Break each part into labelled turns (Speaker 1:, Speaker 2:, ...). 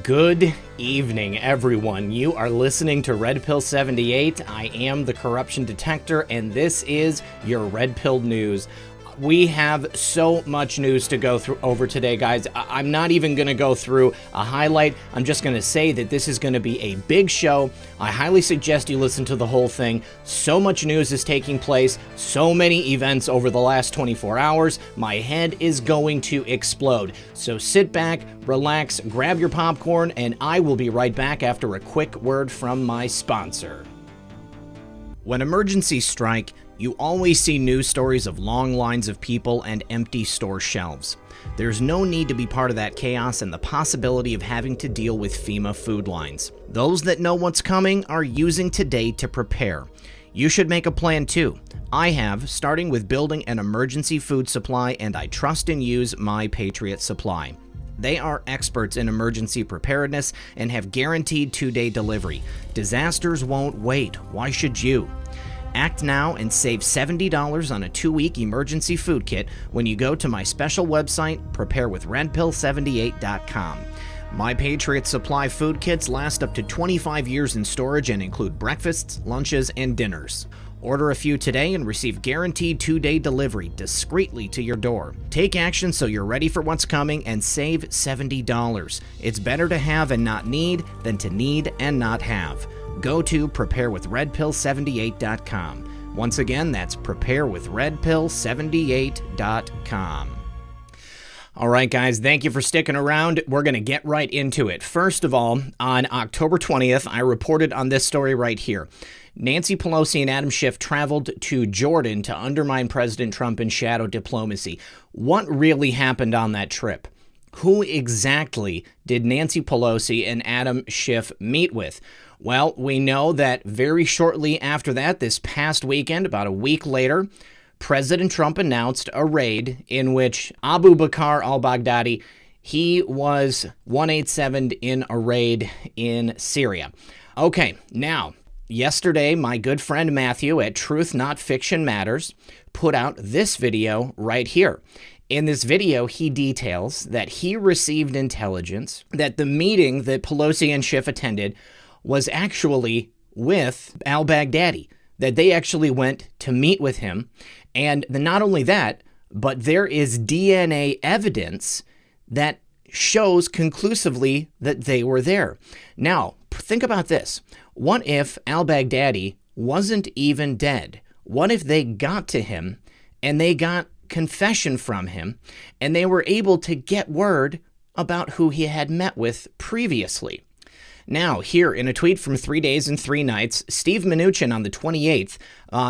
Speaker 1: Good evening, everyone. You are listening to Red Pill 78. I am the corruption detector, and this is your Red Pill News. We have so much news to go through over today, guys. I'm not even going to go through a highlight. I'm just going to say that this is going to be a big show. I highly suggest you listen to the whole thing. So much news is taking place, so many events over the last 24 hours. My head is going to explode. So sit back, relax, grab your popcorn, and I will be right back after a quick word from my sponsor. When emergencies strike, you always see news stories of long lines of people and empty store shelves. There's no need to be part of that chaos and the possibility of having to deal with FEMA food lines. Those that know what's coming are using today to prepare. You should make a plan too. I have, starting with building an emergency food supply, and I trust and use My Patriot Supply. They are experts in emergency preparedness and have guaranteed 2-day delivery. Disasters won't wait. Why should you? Act now and save $70 on a 2-week emergency food kit when you go to my special website, preparewithredpill78.com. My Patriot Supply food kits last up to 25 years in storage and include breakfasts, lunches, and dinners. Order a few today and receive guaranteed 2-day delivery discreetly to your door. Take action so you're ready for what's coming and save $70. It's better to have and not need than to need and not have. Go to preparewithredpill78.com. Once again, that's preparewithredpill78.com. All right, guys, thank you for sticking around. We're going to get right into it. First of all, on October 20th, I reported on this story right here. Nancy Pelosi and Adam Schiff traveled to Jordan to undermine President Trump in shadow diplomacy. What really happened on that trip? Who exactly did Nancy Pelosi and Adam Schiff meet with? Well, we know that very shortly after that, this past weekend, about a week later, President Trump announced a raid in which Abu Bakr al-Baghdadi, he was 187'd in a raid in Syria. Okay, now, yesterday, my good friend Matthew at Truth Not Fiction Matters put out this video right here. In this video, he details that he received intelligence that the meeting that Pelosi and Schiff attended was actually with al-Baghdadi, that they actually went to meet with him. And not only that, but there is DNA evidence that shows conclusively that they were there. Now, think about this. What if al-Baghdadi wasn't even dead? What if they got to him and they got confession from him and they were able to get word about who he had met with previously? Now, here in a tweet from 3 days and 3 nights, Steve Mnuchin on the 28th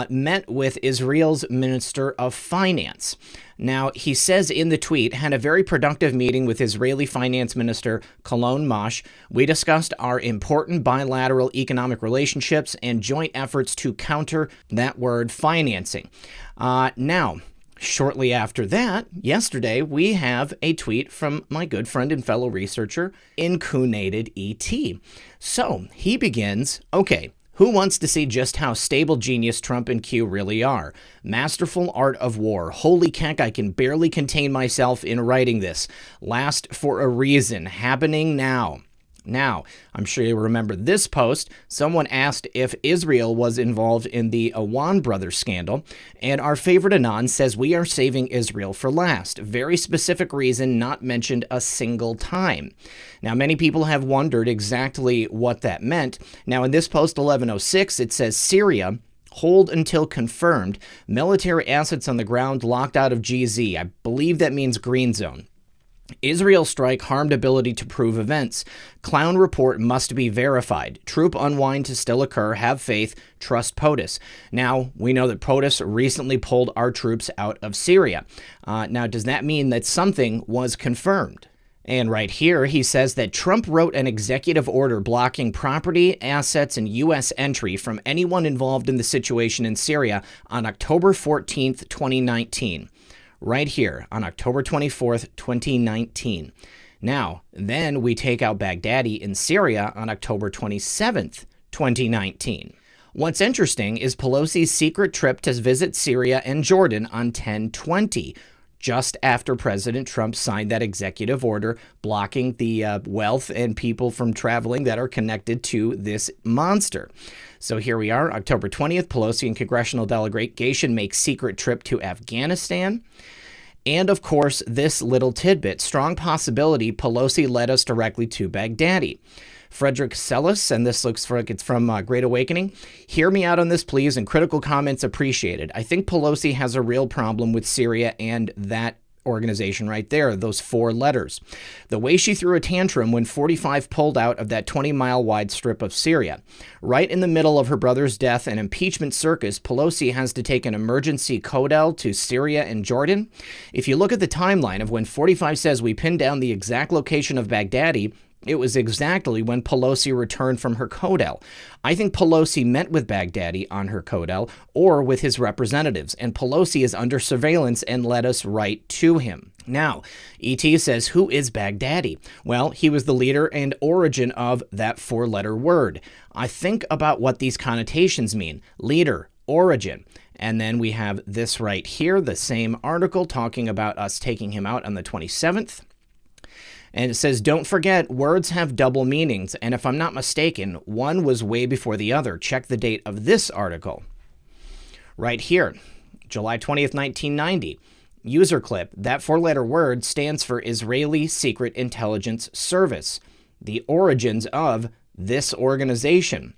Speaker 1: met with Israel's Minister of Finance. Now, he says in the tweet, had a very productive meeting with Israeli Finance Minister Kalon Mash. We discussed our important bilateral economic relationships and joint efforts to counter that word financing. Now, shortly after that, yesterday, we have a tweet from my good friend and fellow researcher, Incunated ET. So he begins, okay, who wants to see just how stable genius Trump and Q really are? Masterful art of war. Holy heck, I can barely contain myself in writing this. Last for a reason. Happening now. Now, I'm sure you remember this post. Someone asked if Israel was involved in the Awan brothers scandal, and our favorite Anon says we are saving Israel for last. Very specific reason, not mentioned a single time. Now, many people have wondered exactly what that meant. Now, in this post 1106, it says Syria, hold until confirmed, military assets on the ground locked out of GZ. I believe that means green zone. Israel strike harmed ability to prove events. Clown report must be verified. Troop unwind to still occur. Have faith. Trust POTUS. Now, we know that POTUS recently pulled our troops out of Syria. Now, does that mean that something was confirmed? And right here, he says that Trump wrote an executive order blocking property, assets, and U.S. entry from anyone involved in the situation in Syria on October 14th, 2019. Right here on October 24th, 2019. Now, then we take out Baghdadi in Syria on October 27th, 2019. What's interesting is Pelosi's secret trip to visit Syria and Jordan on 10/20. just after President Trump signed that executive order blocking the wealth and people from traveling that are connected to this monster. So here we are, October 20th, Pelosi and congressional delegation make secret trip to Afghanistan. And of course, this little tidbit, strong possibility Pelosi led us directly to Baghdadi. Frederick Sellis, and this looks like it's from Great Awakening. Hear me out on this, please, and critical comments appreciated. I think Pelosi has a real problem with Syria and that organization right there, those 4 letters. The way she threw a tantrum when 45 pulled out of that 20-mile wide strip of Syria. Right in the middle of her brother's death and impeachment circus, Pelosi has to take an emergency codel to Syria and Jordan. If you look at the timeline of when 45 says we pinned down the exact location of Baghdadi, it was exactly when Pelosi returned from her codel. I think Pelosi met with Baghdadi on her codel or with his representatives, and Pelosi is under surveillance and led us right to him. Now, E.T. says, who is Baghdadi? Well, he was the leader and origin of that 4-letter word. I think about what these connotations mean. Leader, origin. And then we have this right here, the same article talking about us taking him out on the 27th. And it says, don't forget, words have double meanings. And if I'm not mistaken, one was way before the other. Check the date of this article. Right here, July 20th, 1990. User clip. That 4-letter word stands for Israeli Secret Intelligence Service, the origins of this organization.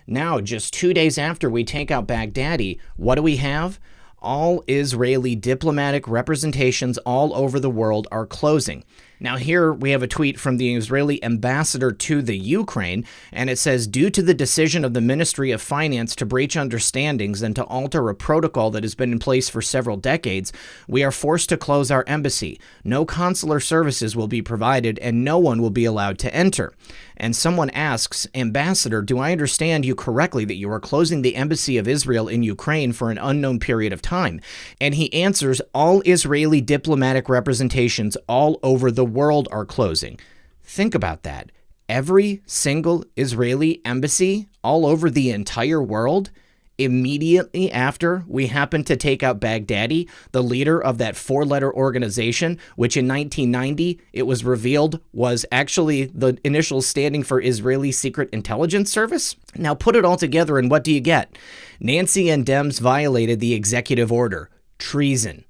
Speaker 1: Now, just 2 days after we take out Baghdadi, what do we have? All Israeli diplomatic representations all over the world are closing. Now here we have a tweet from the Israeli ambassador to the Ukraine, and it says, due to the decision of the Ministry of Finance to breach understandings and to alter a protocol that has been in place for several decades, we are forced to close our embassy. No consular services will be provided and no one will be allowed to enter. And someone asks, Ambassador, do I understand you correctly that you are closing the embassy of Israel in Ukraine for an unknown period of time? And he answers, all Israeli diplomatic representations all over the world are closing. Think about that. Every single Israeli embassy all over the entire world, immediately after we happened to take out Baghdadi, the leader of that 4-letter organization, which in 1990, it was revealed was actually the initials standing for Israeli Secret Intelligence Service. Now put it all together and what do you get? Nancy and Dems violated the executive order. Treason.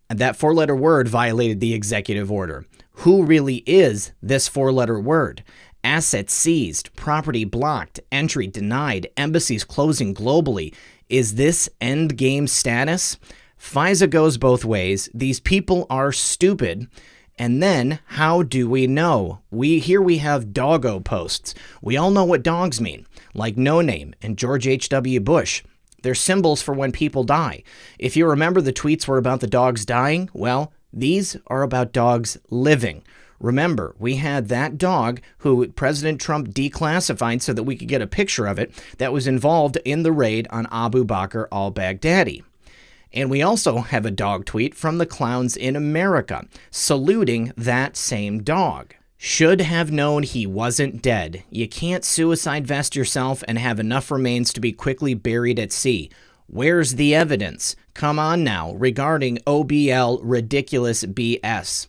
Speaker 1: That 4-letter word violated the executive order. Who really is this 4-letter word? Assets seized, property blocked, entry denied, embassies closing globally. Is this endgame status? FISA goes both ways. These people are stupid. And then, how do we know? Here we have doggo posts. We all know what dogs mean, like No Name and George H.W. Bush. They're symbols for when people die. If you remember the tweets were about the dogs dying, well, these are about dogs living. Remember, we had that dog who President Trump declassified so that we could get a picture of it that was involved in the raid on Abu Bakr al-Baghdadi. And we also have a dog tweet from the clowns in America saluting that same dog. Should have known he wasn't dead. You can't suicide vest yourself and have enough remains to be quickly buried at sea. Where's the evidence? Come on now, regarding OBL ridiculous BS.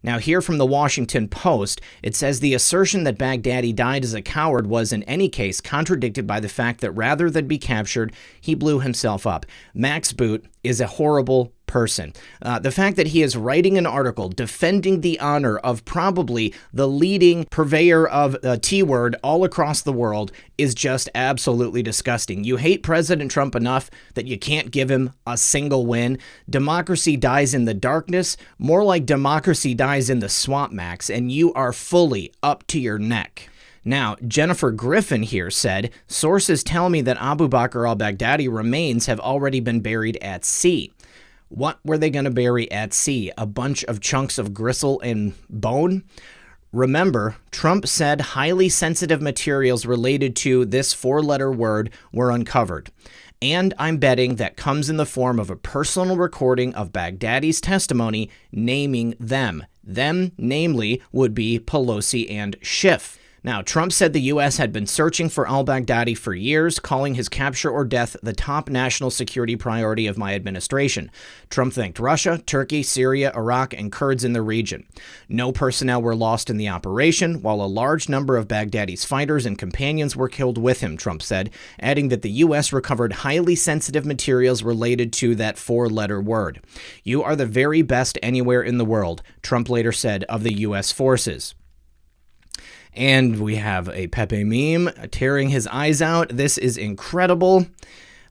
Speaker 1: Now here from the Washington Post, it says the assertion that Baghdadi died as a coward was in any case contradicted by the fact that rather than be captured, he blew himself up. Max Boot is a horrible person. The fact that he is writing an article defending the honor of probably the leading purveyor of the T-word all across the world is just absolutely disgusting. You hate President Trump enough that you can't give him a single win. Democracy dies in the darkness, more like democracy dies in the swamp, Max, and you are fully up to your neck. Now, Jennifer Griffin here said, sources tell me that Abu Bakr al-Baghdadi remains have already been buried at sea. What were they going to bury at sea? A bunch of chunks of gristle and bone? Remember, Trump said highly sensitive materials related to this 4-letter word were uncovered. And I'm betting that comes in the form of a personal recording of Baghdadi's testimony naming them. Them, namely, would be Pelosi and Schiff. Now, Trump said the U.S. had been searching for al-Baghdadi for years, calling his capture or death the top national security priority of my administration. Trump thanked Russia, Turkey, Syria, Iraq, and Kurds in the region. No personnel were lost in the operation, while a large number of Baghdadi's fighters and companions were killed with him, Trump said, adding that the U.S. recovered highly sensitive materials related to that four-letter word. You are the very best anywhere in the world, Trump later said of the U.S. forces. And we have a Pepe meme tearing his eyes out. This is incredible.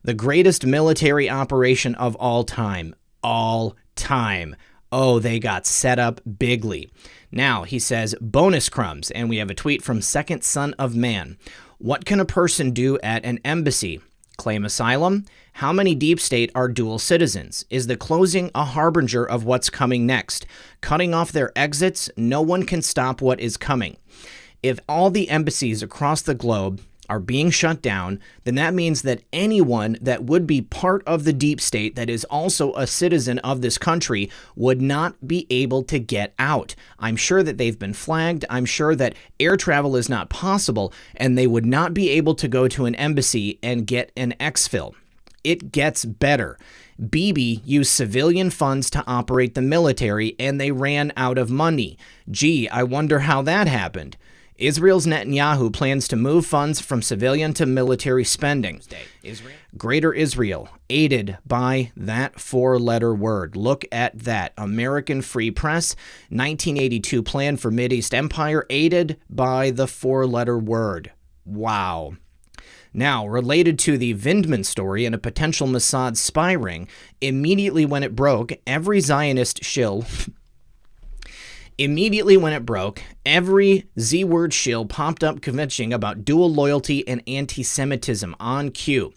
Speaker 1: The greatest military operation of all time. All time. Oh, they got set up bigly. Now, he says, bonus crumbs. And we have a tweet from Second Son of Man. What can a person do at an embassy? Claim asylum? How many deep state are dual citizens? Is the closing a harbinger of what's coming next? Cutting off their exits? No one can stop what is coming. If all the embassies across the globe are being shut down, then that means that anyone that would be part of the deep state that is also a citizen of this country would not be able to get out. I'm sure that they've been flagged. I'm sure that air travel is not possible, and they would not be able to go to an embassy and get an exfil. It gets better. Bibi used civilian funds to operate the military, and they ran out of money. Gee, I wonder how that happened. Israel's Netanyahu plans to move funds from civilian to military spending. Greater Israel, aided by that four-letter word. Look at that. American Free Press, 1982 plan for Mideast Empire, aided by the four-letter word. Wow. Now, related to the Vindman story and a potential Mossad spy ring, immediately when it broke, every Zionist shill... every Z-word shill popped up convincing about dual loyalty and anti-Semitism on cue.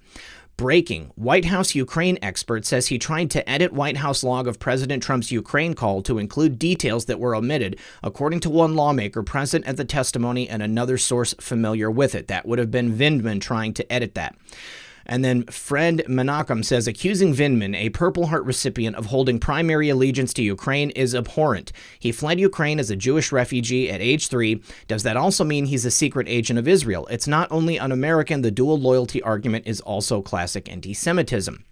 Speaker 1: Breaking. White House Ukraine expert says he tried to edit White House log of President Trump's Ukraine call to include details that were omitted, according to one lawmaker present at the testimony and another source familiar with it. That would have been Vindman trying to edit that. And then Fred Menachem says, accusing Vindman, a Purple Heart recipient, of holding primary allegiance to Ukraine is abhorrent. He fled Ukraine as a Jewish refugee at age 3. Does that also mean he's a secret agent of Israel? It's not only un-American, the dual loyalty argument is also classic anti-Semitism.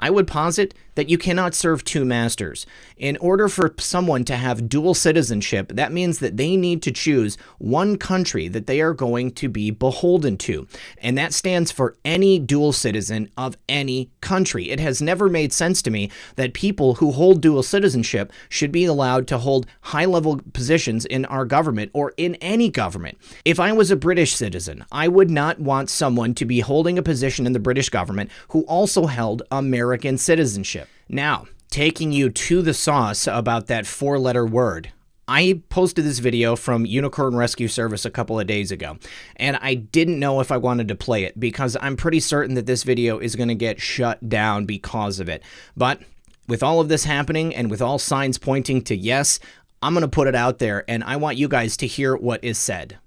Speaker 1: I would posit that you cannot serve two masters. In order for someone to have dual citizenship, that means that they need to choose one country that they are going to be beholden to. And that stands for any dual citizen of any country. It has never made sense to me that people who hold dual citizenship should be allowed to hold high-level positions in our government or in any government. If I was a British citizen, I would not want someone to be holding a position in the British government who also held American citizenship. Now, taking you to the sauce about that four-letter word. I posted this video from Unicorn Rescue Service a couple of days ago, and I didn't know if I wanted to play it because I'm pretty certain that this video is going to get shut down because of it. But with all of this happening and with all signs pointing to yes, I'm going to put it out there, and I want you guys to hear what is said.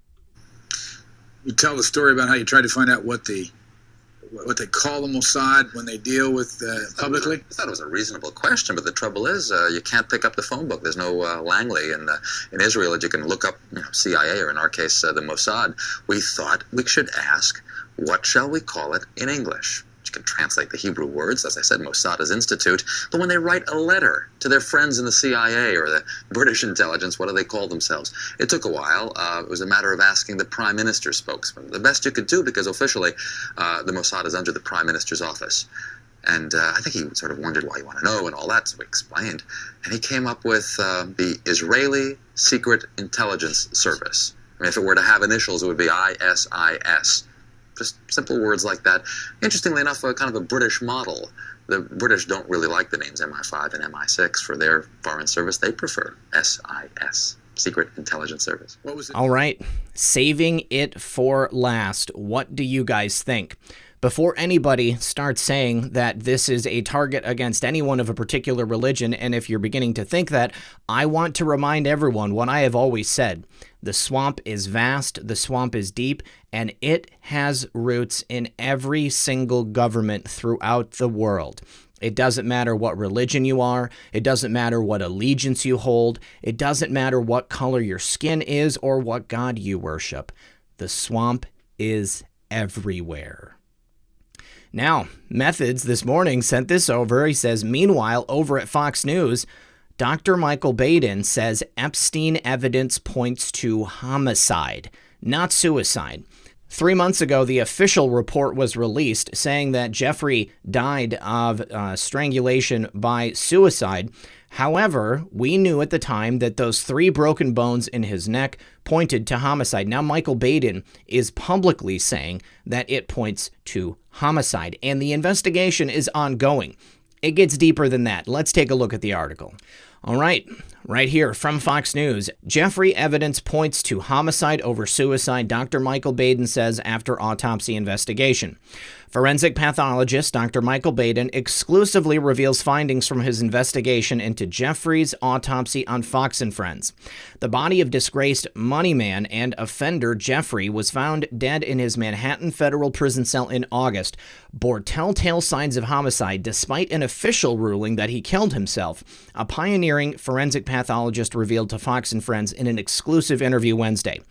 Speaker 2: You tell the story about how you tried to find out what they call the Mossad when they deal with publicly?
Speaker 3: I thought it was a reasonable question, but the trouble is you can't pick up the phone book. There's no Langley in Israel that you can look up, CIA, or in our case, the Mossad. We thought we should ask, what shall we call it in English? You can translate the Hebrew words, as I said, Mossad is institute, but when they write a letter to their friends in the CIA or the British intelligence, what do they call themselves? It took a while. It was a matter of asking the Prime Minister's spokesman. The best you could do, because officially the Mossad is under the Prime Minister's office. And I think he sort of wondered why you want to know and all that, so we explained. And he came up with the Israeli Secret Intelligence Service. I mean, if it were to have initials, it would be ISIS. Just simple words like that. Interestingly enough, kind of a British model. The British don't really like the names MI5 and MI6 for their foreign service. They prefer SIS, Secret Intelligence Service.
Speaker 2: What was it?
Speaker 1: All right, saving it for last. What do you guys think? Before anybody starts saying that this is a target against anyone of a particular religion, and if you're beginning to think that, I want to remind everyone what I have always said. The swamp is vast, the swamp is deep, and it has roots in every single government throughout the world. It doesn't matter what religion you are. It doesn't matter what allegiance you hold. It doesn't matter what color your skin is or what God you worship. The swamp is everywhere. Now, Methods this morning sent this over. He says, meanwhile, over at Fox News, Dr. Michael Baden says Epstein evidence points to homicide, not suicide. 3 months ago, the official report was released saying that Jeffrey died of strangulation by suicide. However, we knew at the time that those 3 broken bones in his neck pointed to homicide. Now, Michael Baden is publicly saying that it points to homicide, and the investigation is ongoing. It gets deeper than that. Let's take a look at the article. All right, right here from Fox News. Jeffrey evidence points to homicide over suicide, Dr. Michael Baden says after autopsy investigation. Forensic pathologist Dr. Michael Baden exclusively reveals findings from his investigation into Jeffrey's autopsy on Fox & Friends. The body of disgraced money man and offender Jeffrey was found dead in his Manhattan federal prison cell in August, bore telltale signs of homicide despite an official ruling that he killed himself, a pioneering forensic pathologist revealed to Fox & Friends in an exclusive interview Wednesday.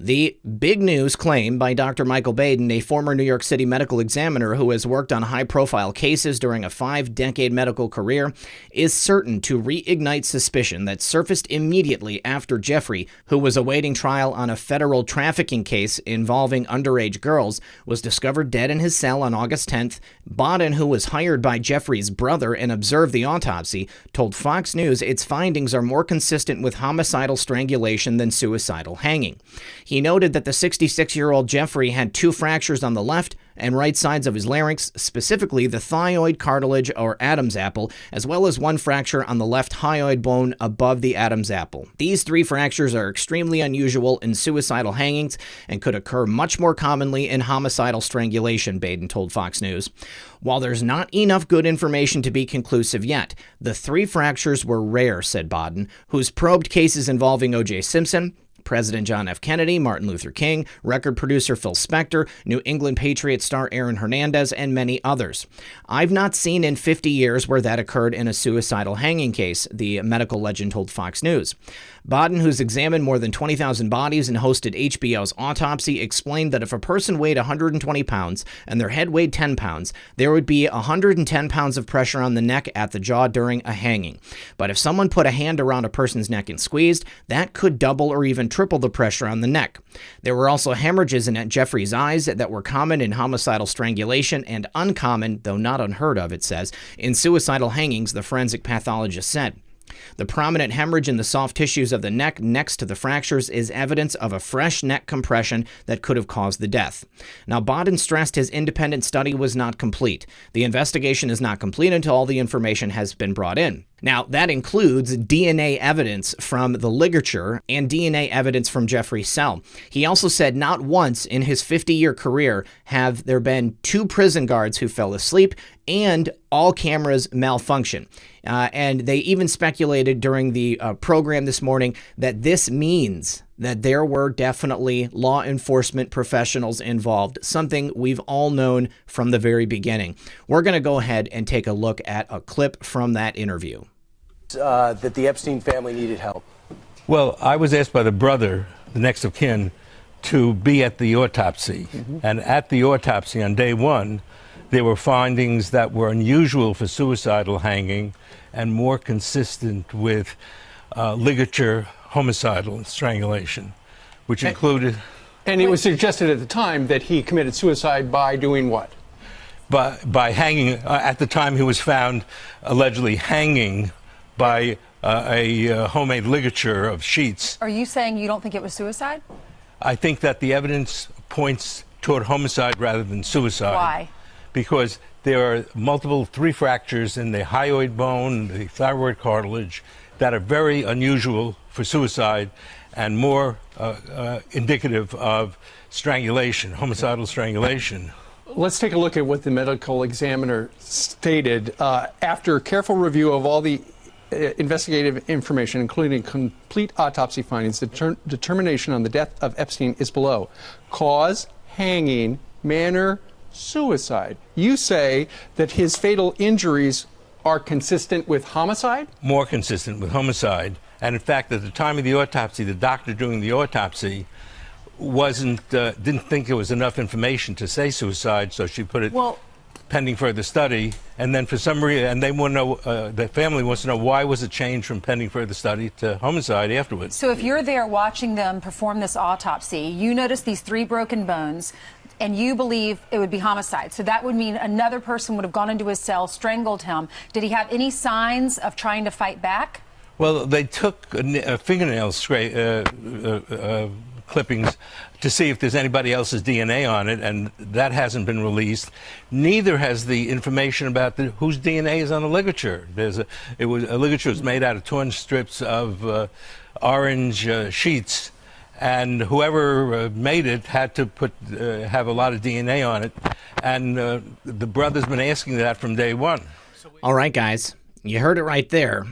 Speaker 1: The big news claim by Dr. Michael Baden, a former New York City medical examiner who has worked on high-profile cases during a 5-decade medical career, is certain to reignite suspicion that surfaced immediately after Jeffrey, who was awaiting trial on a federal trafficking case involving underage girls, was discovered dead in his cell on August 10th. Baden, who was hired by Jeffrey's brother and observed the autopsy, told Fox News its findings are more consistent with homicidal strangulation than suicidal hanging. He noted that the 66-year-old Jeffrey had 2 fractures on the left and right sides of his larynx, specifically the thyroid cartilage or Adam's apple, as well as 1 fracture on the left hyoid bone above the Adam's apple. These 3 fractures are extremely unusual in suicidal hangings and could occur much more commonly in homicidal strangulation, Baden told Fox News. While there's not enough good information to be conclusive yet, the 3 fractures were rare, said Baden, who's probed cases involving O.J. Simpson, President John F. Kennedy, Martin Luther King, record producer Phil Spector, New England Patriots star Aaron Hernandez, and many others. I've not seen in 50 years where that occurred in a suicidal hanging case, the medical legend told Fox News. Baden, who's examined more than 20,000 bodies and hosted HBO's Autopsy, explained that if a person weighed 120 pounds and their head weighed 10 pounds, there would be 110 pounds of pressure on the neck at the jaw during a hanging. But if someone put a hand around a person's neck and squeezed, that could double or even triple the pressure on the neck. There were also hemorrhages in Jeffrey's eyes that were common in homicidal strangulation and uncommon, though not unheard of, it says, in suicidal hangings, the forensic pathologist said. The prominent hemorrhage in the soft tissues of the neck next to the fractures is evidence of a fresh neck compression that could have caused the death. Now, Baden stressed his independent study was not complete. The investigation is not complete until all the information has been brought in. Now, that includes DNA evidence from the ligature and DNA evidence from Jeffrey's cell. He also said not once in his 50-year career have there been 2 prison guards who fell asleep and all cameras malfunction. And they even speculated during the program this morning that this means that there were definitely law enforcement professionals involved, something we've all known from the very beginning. We're going to go ahead and take a look at a clip from that interview.
Speaker 4: That the Epstein family needed help.
Speaker 5: Well, I was asked by the brother, the next of kin, to be at the autopsy. And at the autopsy on day 1, there were findings that were unusual for suicidal hanging and more consistent with ligature homicidal strangulation, which included...
Speaker 6: And it was suggested at the time that he committed suicide by doing what?
Speaker 5: By hanging. At the time he was found allegedly hanging by a homemade ligature of sheets.
Speaker 7: Are you saying you don't think it was suicide?
Speaker 5: I think that the evidence points toward homicide rather than suicide.
Speaker 7: Why?
Speaker 5: Because there are multiple 3 fractures in the hyoid bone, the thyroid cartilage, that are very unusual for suicide and more indicative of strangulation, homicidal strangulation.
Speaker 6: Let's take a look at what the medical examiner stated. After careful review of all the investigative information, including complete autopsy findings, the determination on the death of Epstein is below. Cause, hanging, manner, suicide. You say that his fatal injuries are consistent with homicide?
Speaker 5: More consistent with homicide. And in fact, at the time of the autopsy, the doctor doing the autopsy didn't think it was enough information to say suicide, so she put it pending further study. And then for some reason, and they want to know, the family wants to know, why was it changed from pending further study to homicide afterwards?
Speaker 7: So if you're there watching them perform this autopsy, you notice these 3 broken bones, and you believe it would be homicide. So that would mean another person would have gone into his cell, strangled him. Did he have any signs of trying to fight back?
Speaker 5: Well, they took fingernail clippings to see if there's anybody else's DNA on it, and that hasn't been released. Neither has the information about whose DNA is on the ligature. A ligature was made out of torn strips of orange sheets, and whoever made it had to have a lot of DNA on it, and the brother's been asking that from day one.
Speaker 1: All right, guys, you heard it right there.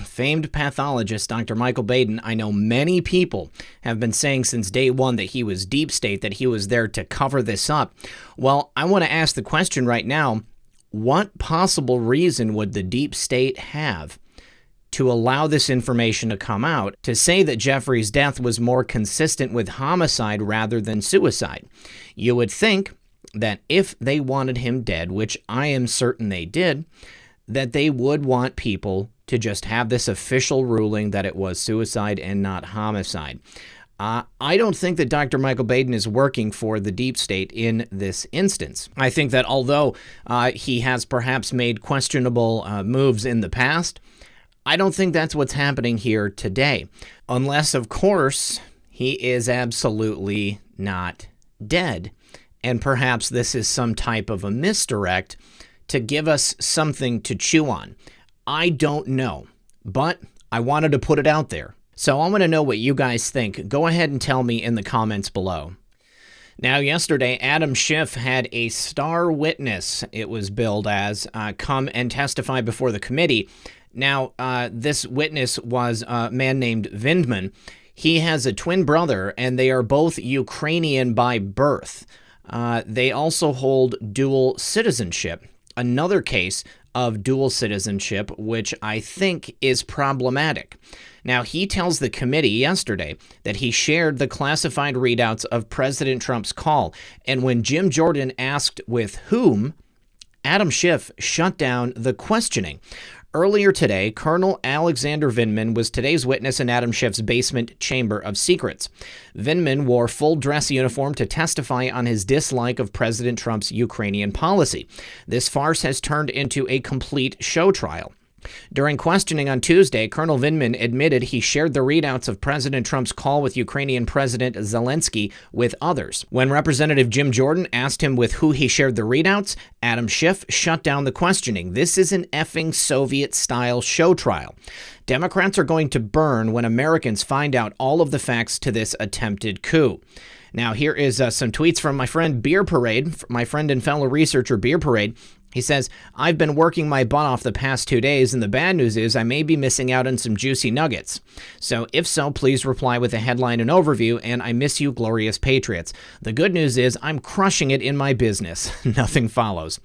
Speaker 1: Famed pathologist Dr. Michael Baden, I know many people have been saying since day one that he was deep state, that he was there to cover this up. Well, I want to ask the question right now, what possible reason would the deep state have to allow this information to come out, to say that Jeffrey's death was more consistent with homicide rather than suicide? You would think that if they wanted him dead, which I am certain they did, that they would want people to just have this official ruling that it was suicide and not homicide. I don't think that Dr. Michael Baden is working for the deep state in this instance. I think that although he has perhaps made questionable moves in the past, I don't think that's what's happening here today. Unless, of course, he is absolutely not dead. And perhaps this is some type of a misdirect to give us something to chew on. I don't know, but I wanted to put it out there. So I want to know what you guys think. Go ahead and tell me in the comments below. Now, yesterday, Adam Schiff had a star witness, it was billed as, come and testify before the committee. Now, this witness was a man named Vindman. He has a twin brother, and they are both Ukrainian by birth. They also hold dual citizenship. Another case of dual citizenship, which I think is problematic. Now, he tells the committee yesterday that he shared the classified readouts of President Trump's call, and when Jim Jordan asked with whom, Adam Schiff shut down the questioning. Earlier today, Colonel Alexander Vindman was today's witness in Adam Schiff's basement chamber of secrets. Vindman wore full dress uniform to testify on his dislike of President Trump's Ukrainian policy. This farce has turned into a complete show trial. During questioning on Tuesday, Colonel Vindman admitted he shared the readouts of President Trump's call with Ukrainian President Zelensky with others. When Representative Jim Jordan asked him with who he shared the readouts, Adam Schiff shut down the questioning. This is an effing Soviet-style show trial. Democrats are going to burn when Americans find out all of the facts to this attempted coup. Now, here is some tweets from my friend Beer Parade, my friend and fellow researcher Beer Parade. He says, I've been working my butt off the past 2 days, and the bad news is I may be missing out on some juicy nuggets. So if so, please reply with a headline and overview, and I miss you, glorious patriots. The good news is I'm crushing it in my business. Nothing follows.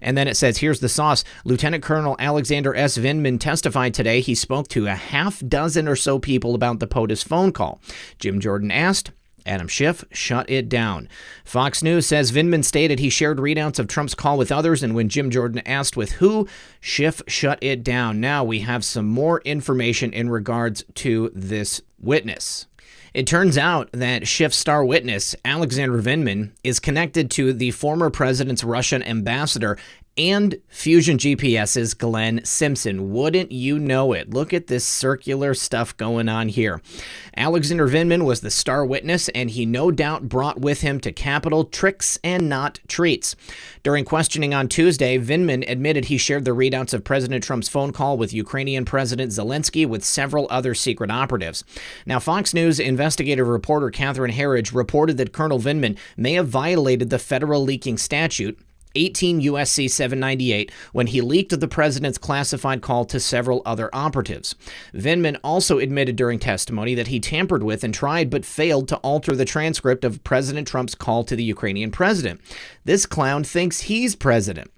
Speaker 1: And then it says, here's the sauce. Lieutenant Colonel Alexander S. Vindman testified today. He spoke to a half dozen or so people about the POTUS phone call. Jim Jordan asked, Adam Schiff shut it down. Fox News says Vindman stated he shared readouts of Trump's call with others, and when Jim Jordan asked with who, Schiff shut it down. Now we have some more information in regards to this witness. It turns out that Schiff's star witness, Alexander Vindman, is connected to the former president's Russian ambassador and Fusion GPS's Glenn Simpson. Wouldn't you know it? Look at this circular stuff going on here. Alexander Vindman was the star witness, and he no doubt brought with him to Capitol tricks and not treats. During questioning on Tuesday, Vindman admitted he shared the readouts of President Trump's phone call with Ukrainian President Zelensky with several other secret operatives. Now, Fox News investigative reporter Catherine Herridge reported that Colonel Vindman may have violated the federal leaking statute 18 U.S.C. 798 when he leaked the president's classified call to several other operatives. Vindman also admitted during testimony that he tampered with and tried but failed to alter the transcript of President Trump's call to the Ukrainian president. This clown thinks he's president.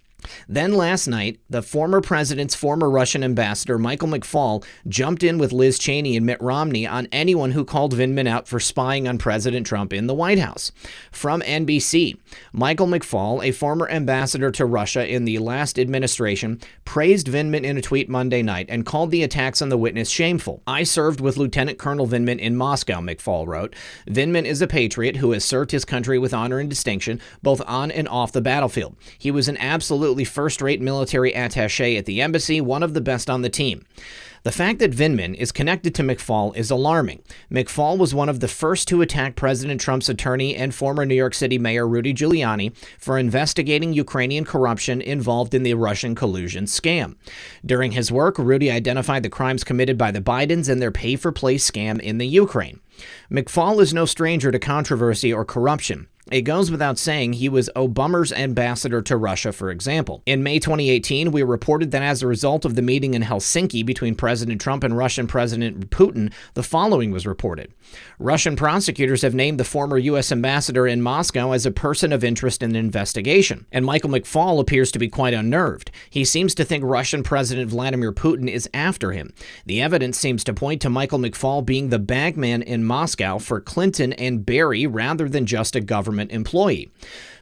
Speaker 1: Then last night, the former president's former Russian ambassador, Michael McFaul, jumped in with Liz Cheney and Mitt Romney on anyone who called Vindman out for spying on President Trump in the White House. From NBC, Michael McFaul, a former ambassador to Russia in the last administration, praised Vindman in a tweet Monday night and called the attacks on the witness shameful. "I served with Lieutenant Colonel Vindman in Moscow," McFaul wrote. "Vindman is a patriot who has served his country with honor and distinction, both on and off the battlefield. He was an absolutely first-rate military attaché at the embassy, one of the best on the team." The fact that Vindman is connected to McFaul is alarming. McFaul was one of the first to attack President Trump's attorney and former New York City Mayor Rudy Giuliani for investigating Ukrainian corruption involved in the Russian collusion scam. During his work, Rudy identified the crimes committed by the Bidens and their pay-for-play scam in the Ukraine. McFaul is no stranger to controversy or corruption. It goes without saying he was Obama's ambassador to Russia, for example. In May 2018, we reported that as a result of the meeting in Helsinki between President Trump and Russian President Putin, the following was reported. Russian prosecutors have named the former U.S. ambassador in Moscow as a person of interest in the investigation. And Michael McFaul appears to be quite unnerved. He seems to think Russian President Vladimir Putin is after him. The evidence seems to point to Michael McFaul being the bagman in Moscow for Clinton and Barry rather than just a government employee.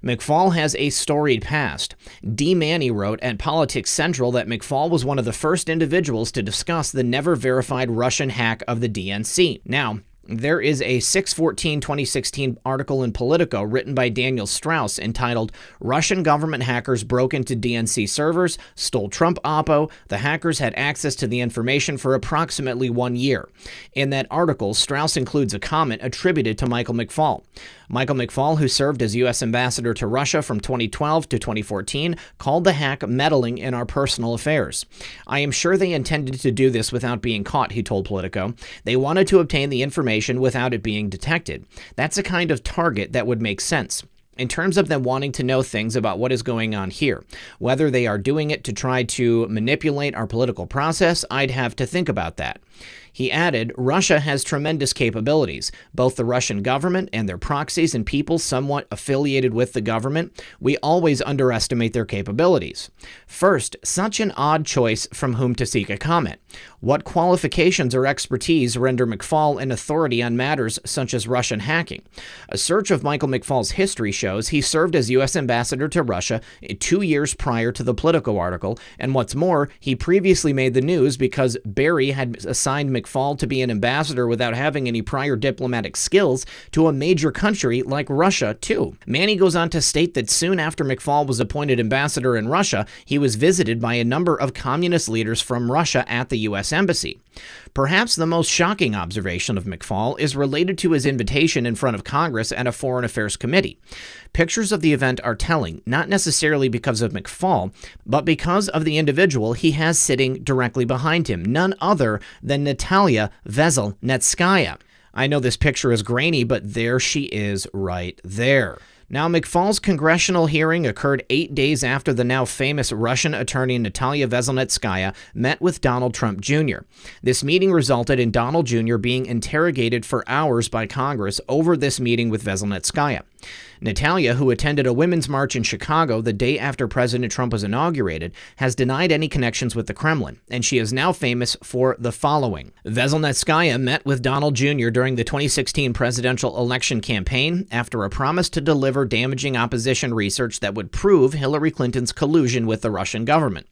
Speaker 1: McFaul has a storied past. D. Manny wrote at Politics Central that McFaul was one of the first individuals to discuss the never-verified Russian hack of the DNC. Now, there is a 6/14/2016 article in Politico written by Daniel Strauss entitled "Russian Government Hackers Broke into DNC Servers, Stole Trump Oppo. The hackers had access to the information for approximately 1 year." In that article, Strauss includes a comment attributed to Michael McFaul. Michael McFaul, who served as U.S. ambassador to Russia from 2012 to 2014, called the hack meddling in our personal affairs. "I am sure they intended to do this without being caught," he told Politico. "They wanted to obtain the information without it being detected. That's a kind of target that would make sense. In terms of them wanting to know things about what is going on here, whether they are doing it to try to manipulate our political process, I'd have to think about that." He added, "Russia has tremendous capabilities, both the Russian government and their proxies and people somewhat affiliated with the government. We always underestimate their capabilities. First, such an odd choice from whom to seek a comment. What qualifications or expertise render McFaul an authority on matters such as Russian hacking? A search of Michael McFaul's history shows he served as U.S. ambassador to Russia 2 years prior to the Politico article, and what's more, he previously made the news because Barry had assigned McFaul to be an ambassador without having any prior diplomatic skills to a major country like Russia, too." Manny goes on to state that soon after McFaul was appointed ambassador in Russia, he was visited by a number of communist leaders from Russia at the U.S. Embassy. Perhaps the most shocking observation of McFaul is related to his invitation in front of Congress and a Foreign Affairs Committee. Pictures of the event are telling, not necessarily because of McFaul, but because of the individual he has sitting directly behind him, none other than Natalia Veselnitskaya. I know this picture is grainy, but there she is right there. Now, McFaul's congressional hearing occurred 8 days after the now famous Russian attorney Natalia Veselnitskaya met with Donald Trump Jr. This meeting resulted in Donald Jr. being interrogated for hours by Congress over this meeting with Veselnitskaya. Natalia, who attended a women's march in Chicago the day after President Trump was inaugurated, has denied any connections with the Kremlin, and she is now famous for the following. Veselnitskaya met with Donald Jr. during the 2016 presidential election campaign after a promise to deliver damaging opposition research that would prove Hillary Clinton's collusion with the Russian government.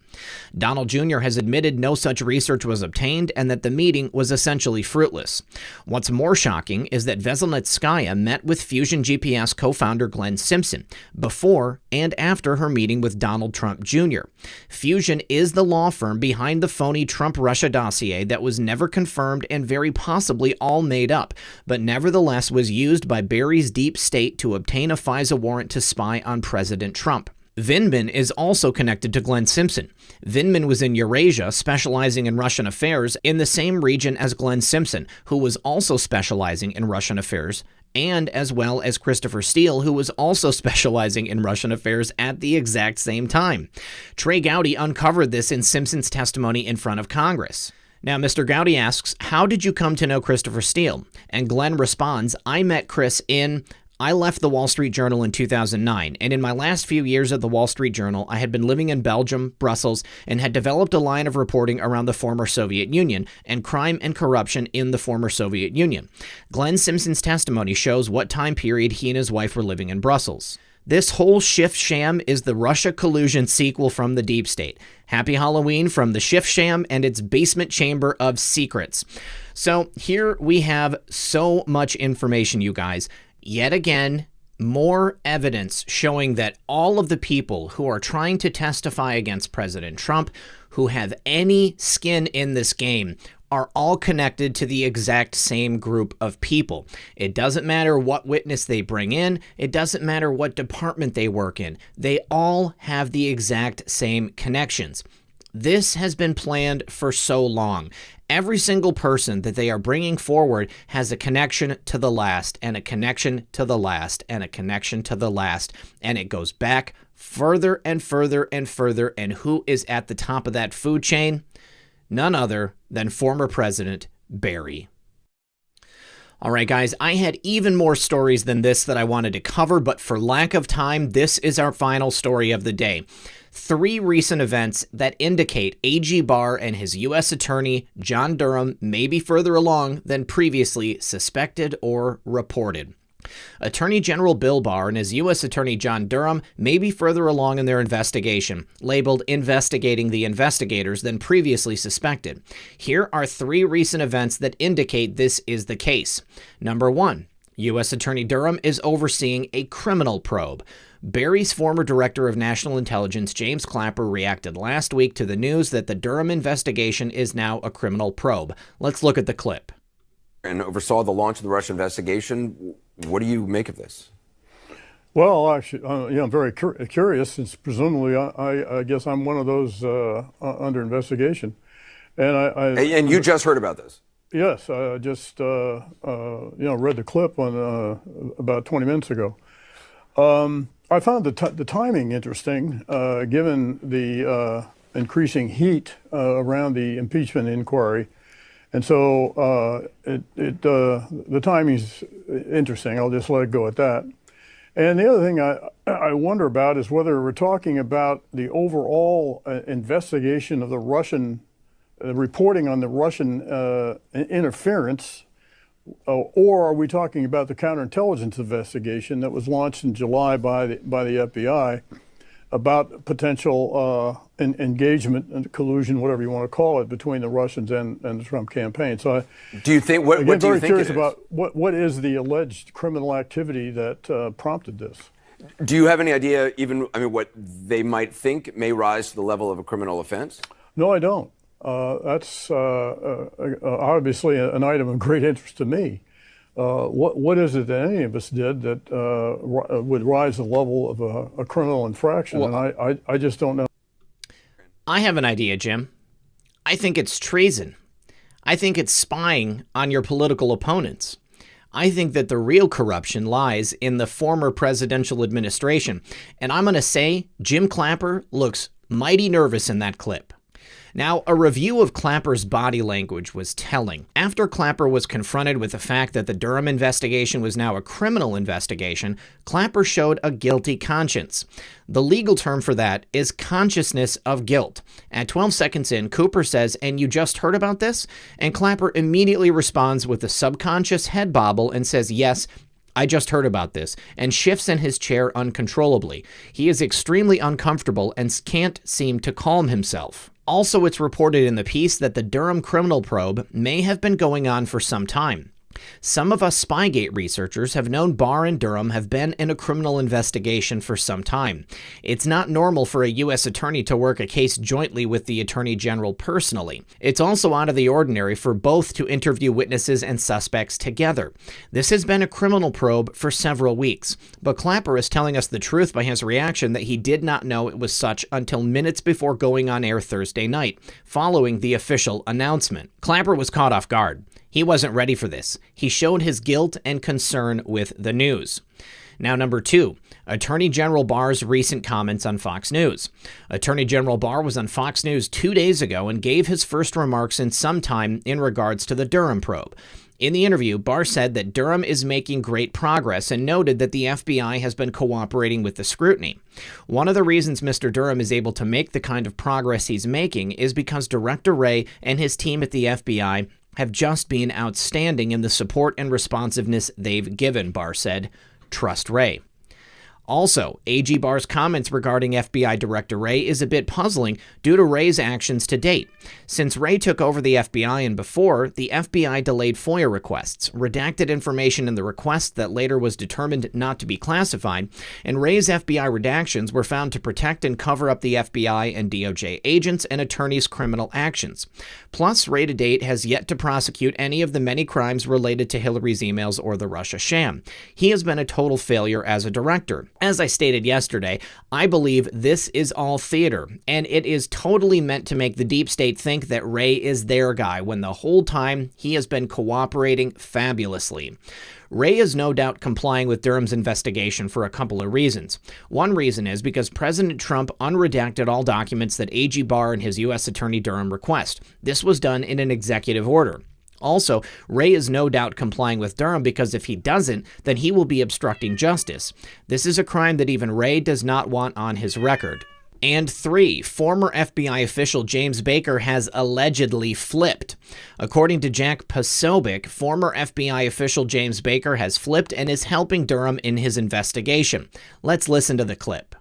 Speaker 1: Donald Jr. has admitted no such research was obtained and that the meeting was essentially fruitless. What's more shocking is that Veselnitskaya met with Fusion GPS co-founder Glenn Simpson before and after her meeting with Donald Trump Jr. Fusion is the law firm behind the phony Trump-Russia dossier that was never confirmed and very possibly all made up, but nevertheless was used by Barry's deep state to obtain a FISA warrant to spy on President Trump. Vindman is also connected to Glenn Simpson. Vindman was in Eurasia, specializing in Russian affairs, in the same region as Glenn Simpson, who was also specializing in Russian affairs, and as well as Christopher Steele, who was also specializing in Russian affairs at the exact same time. Trey Gowdy uncovered this in Simpson's testimony in front of Congress. Now, Mr. Gowdy asks, "How did you come to know Christopher Steele?" And Glenn responds, "I met Chris in I left the Wall Street Journal in 2009, and in my last few years at the Wall Street Journal, I had been living in Belgium, Brussels, and had developed a line of reporting around the former Soviet Union and crime and corruption in the former Soviet Union. Glenn Simpson's testimony shows what time period he and his wife were living in Brussels. This whole Schiff sham is the Russia collusion sequel from the deep state. Happy Halloween from the Schiff sham and its basement chamber of secrets. So here we have so much information, you guys. Yet again, more evidence showing that all of the people who are trying to testify against President Trump, who have any skin in this game, are all connected to the exact same group of people. It doesn't matter what witness they bring in. It doesn't matter what department they work in. They all have the exact same connections. This has been planned for so long. Every single person that they are bringing forward has a connection to the last, and a connection to the last, and a connection to the last. And it goes back further and further and further. And who is at the top of that food chain? None other than former President Barry. All right, guys, I had even more stories than this that I wanted to cover, but for lack of time, this is our final story of the day. 3 recent events that indicate AG Barr and his U.S. Attorney John Durham may be further along than previously suspected or reported. Attorney General Bill Barr and his U.S. Attorney John Durham may be further along in their investigation, labeled investigating the investigators, than previously suspected. Here are 3 recent events that indicate this is the case. Number 1, U.S. Attorney Durham is overseeing a criminal probe. Barry's former Director of National Intelligence, James Clapper, reacted last week to the news that the Durham investigation is now a criminal probe. Let's look at the clip.
Speaker 8: And oversaw the launch of the Russia investigation. What do you make of this?
Speaker 9: Well, actually, I'm very curious, since presumably I guess I'm one of those under investigation. And
Speaker 8: you just heard about this?
Speaker 9: Yes, I just read the clip on about 20 minutes ago. I found the timing interesting, given the increasing heat around the impeachment inquiry. And so the timing's interesting. I'll just let it go at that. And the other thing I wonder about is whether we're talking about the overall investigation of the Russian, reporting on the Russian interference, or are we talking about the counterintelligence investigation that was launched in July by the FBI about potential engagement and collusion, whatever you want to call it, between the Russians and the Trump campaign. So
Speaker 8: do you think, what do you think
Speaker 9: curious about what is the alleged criminal activity that prompted this?
Speaker 8: Do you have any idea, what they might think may rise to the level of a criminal offense?
Speaker 9: No, I don't. That's obviously an item of great interest to me. What is it that any of us did that would rise the level of a criminal infraction? Well, and I just don't know.
Speaker 1: I have an idea, Jim. I think it's treason. I think it's spying on your political opponents. I think that the real corruption lies in the former presidential administration. And I'm going to say Jim Clapper looks mighty nervous in that clip. Now, a review of Clapper's body language was telling. After Clapper was confronted with the fact that the Durham investigation was now a criminal investigation, Clapper showed a guilty conscience. The legal term for that is consciousness of guilt. At 12 seconds in, Cooper says, "And you just heard about this?" And Clapper immediately responds with a subconscious head bobble and says, "Yes, I just heard about this," and shifts in his chair uncontrollably. He is extremely uncomfortable and can't seem to calm himself. Also, it's reported in the piece that the Durham criminal probe may have been going on for some time. Some of us Spygate researchers have known Barr and Durham have been in a criminal investigation for some time. It's not normal for a U.S. attorney to work a case jointly with the Attorney General personally. It's also out of the ordinary for both to interview witnesses and suspects together. This has been a criminal probe for several weeks, but Clapper is telling us the truth by his reaction that he did not know it was such until minutes before going on air Thursday night, following the official announcement. Clapper was caught off guard. He wasn't ready for this. He showed his guilt and concern with the news. Now, number 2, Attorney General Barr's recent comments on Fox News. Attorney General Barr was on Fox News 2 days ago and gave his first remarks in some time in regards to the Durham probe. In the interview, Barr said that Durham is making great progress and noted that the FBI has been cooperating with the scrutiny. One of the reasons Mr. Durham is able to make the kind of progress he's making is because Director Wray and his team at the FBI have just been outstanding in the support and responsiveness they've given, Barr said. Trust Wray. Also, AG Barr's comments regarding FBI Director Wray is a bit puzzling due to Wray's actions to date. Since Wray took over the FBI and before, the FBI delayed FOIA requests, redacted information in the request that later was determined not to be classified, and Wray's FBI redactions were found to protect and cover up the FBI and DOJ agents and attorneys' criminal actions. Plus, Wray to date has yet to prosecute any of the many crimes related to Hillary's emails or the Russia sham. He has been a total failure as a director. As I stated yesterday, I believe this is all theater, and it is totally meant to make the deep state think that Wray is their guy when the whole time he has been cooperating fabulously. Wray is no doubt complying with Durham's investigation for a couple of reasons. One reason is because President Trump unredacted all documents that AG Barr and his U.S. Attorney Durham request. This was done in an executive order. Also, Wray is no doubt complying with Durham because if he doesn't, then he will be obstructing justice. This is a crime that even Wray does not want on his record. And 3, former FBI official James Baker has allegedly flipped. According to Zak Paine, former FBI official James Baker has flipped and is helping Durham in his investigation. Let's listen to the clip.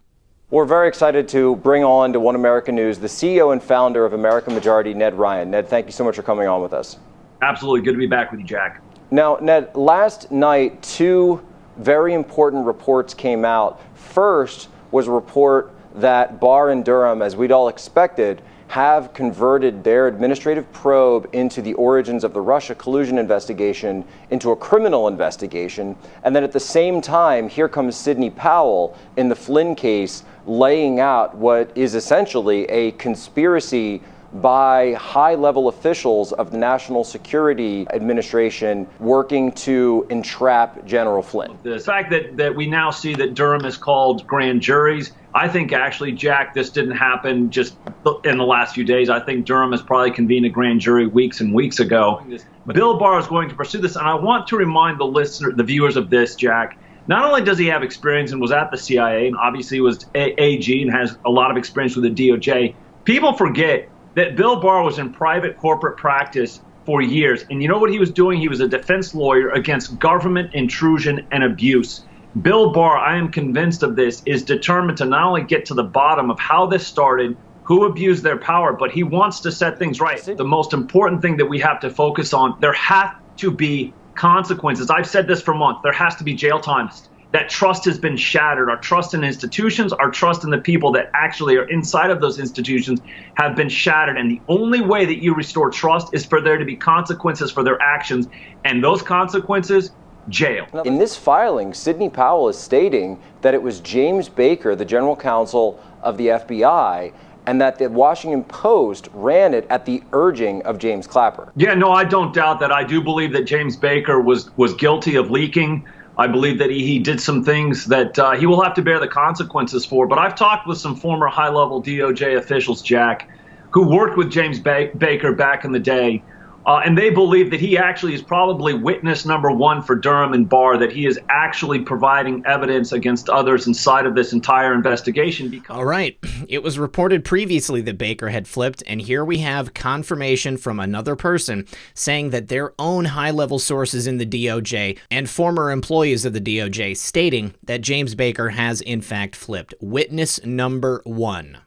Speaker 10: We're very excited to bring on to One American News the CEO and founder of American Majority, Ned Ryan. Ned, thank you so much for coming on with us.
Speaker 11: Absolutely. Good to be back with you, Jack.
Speaker 10: Now, Ned, last night, 2 very important reports came out. First was a report that Barr and Durham, as we'd all expected, have converted their administrative probe into the origins of the Russia collusion investigation into a criminal investigation. And then at the same time, here comes Sidney Powell in the Flynn case laying out what is essentially a conspiracy by high-level officials of the National Security Administration working to entrap General Flynn.
Speaker 11: The fact that we now see that Durham has called grand juries, I think actually, Jack, this didn't happen just in the last few days. I think Durham has probably convened a grand jury weeks and weeks ago. Bill Barr is going to pursue this, and I want to remind the viewers of this, Jack. Not only does he have experience and was at the CIA, and obviously was AG and has a lot of experience with the DOJ, people forget that Bill Barr was in private corporate practice for years. And you know what he was doing? He was a defense lawyer against government intrusion and abuse. Bill Barr, I am convinced of this, is determined to not only get to the bottom of how this started, who abused their power, but he wants to set things right. The most important thing that we have to focus on, there have to be consequences. I've said this for months. There has to be jail time. That trust has been shattered. Our trust in institutions, our trust in the people that actually are inside of those institutions have been shattered. And the only way that you restore trust is for there to be consequences for their actions. And those consequences, jail.
Speaker 10: In this filing, Sidney Powell is stating that it was James Baker, the general counsel of the FBI, and that the Washington Post ran it at the urging of James Clapper.
Speaker 11: Yeah, no, I don't doubt that. I do believe that James Baker was guilty of leaking. I believe that he did some things that he will have to bear the consequences for. But I've talked with some former high-level DOJ officials, Jack, who worked with James Baker back in the day. And they believe that he actually is probably witness number 1 for Durham and Barr, that he is actually providing evidence against others inside of this entire investigation.
Speaker 1: All right. It was reported previously that Baker had flipped, and here we have confirmation from another person saying that their own high-level sources in the DOJ and former employees of the DOJ stating that James Baker has in fact flipped. Witness number 1.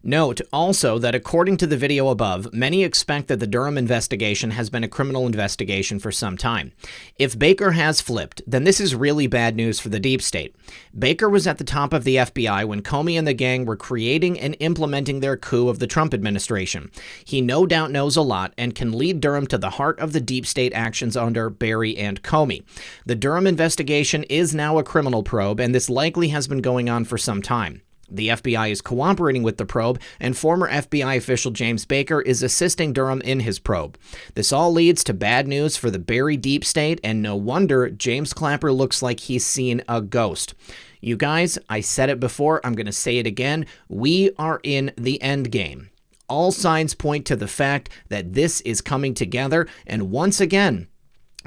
Speaker 1: Note also that according to the video above, many expect that the Durham investigation has been a criminal investigation for some time. If Baker has flipped, then this is really bad news for the deep state. Baker was at the top of the FBI when Comey and the gang were creating and implementing their coup of the Trump administration. He no doubt knows a lot and can lead Durham to the heart of the deep state actions under Barry and Comey. The Durham investigation is now a criminal probe, and this likely has been going on for some time. The FBI is cooperating with the probe, and former FBI official James Baker is assisting Durham in his probe. This all leads to bad news for the Barry deep state, and no wonder James Clapper looks like he's seen a ghost. You guys, I said it before, I'm going to say it again, we are in the end game. All signs point to the fact that this is coming together, and once again,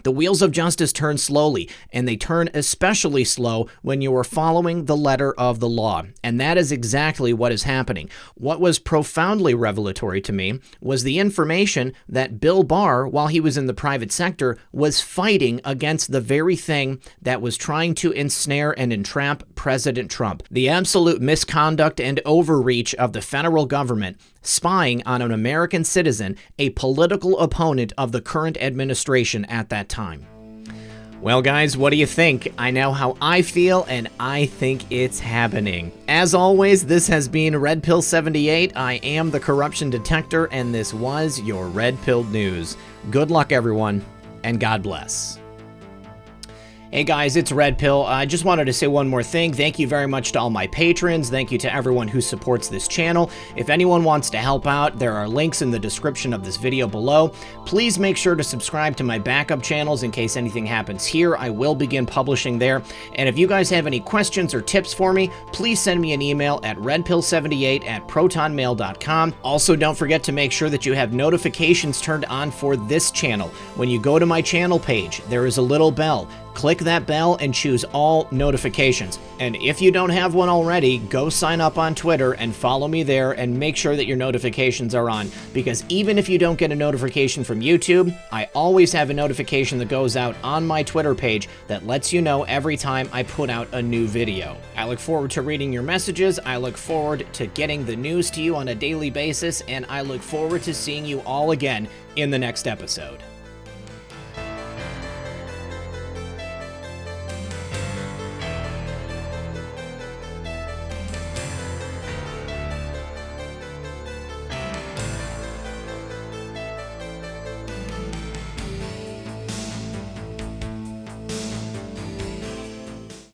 Speaker 1: The wheels of justice turn slowly, and they turn especially slow when you are following the letter of the law. And that is exactly what is happening. What was profoundly revelatory to me was the information that Bill Barr, while he was in the private sector, was fighting against the very thing that was trying to ensnare and entrap President Trump. The absolute misconduct and overreach of the federal government spying on an American citizen, a political opponent of the current administration at that time. Well, guys, what do you think? I know how I feel, and I think it's happening. As always, this has been Red Pill 78. I am the corruption detector, and this was your Red Pill News. Good luck, everyone, and God bless. Hey guys, it's Red Pill. I just wanted to say one more thing. Thank you very much to all my patrons. Thank you to everyone who supports this channel. If anyone wants to help out, there are links in the description of this video below. Please make sure to subscribe to my backup channels in case anything happens here. I will begin publishing there. And if you guys have any questions or tips for me, please send me an email at redpill78@protonmail.com. Also, don't forget to make sure that you have notifications turned on for this channel. When you go to my channel page, there is a little bell. Click that bell and choose all notifications. And if you don't have one already, go sign up on Twitter and follow me there and make sure that your notifications are on. Because even if you don't get a notification from YouTube, I always have a notification that goes out on my Twitter page that lets you know every time I put out a new video. I look forward to reading your messages. I look forward to getting the news to you on a daily basis. And I look forward to seeing you all again in the next episode.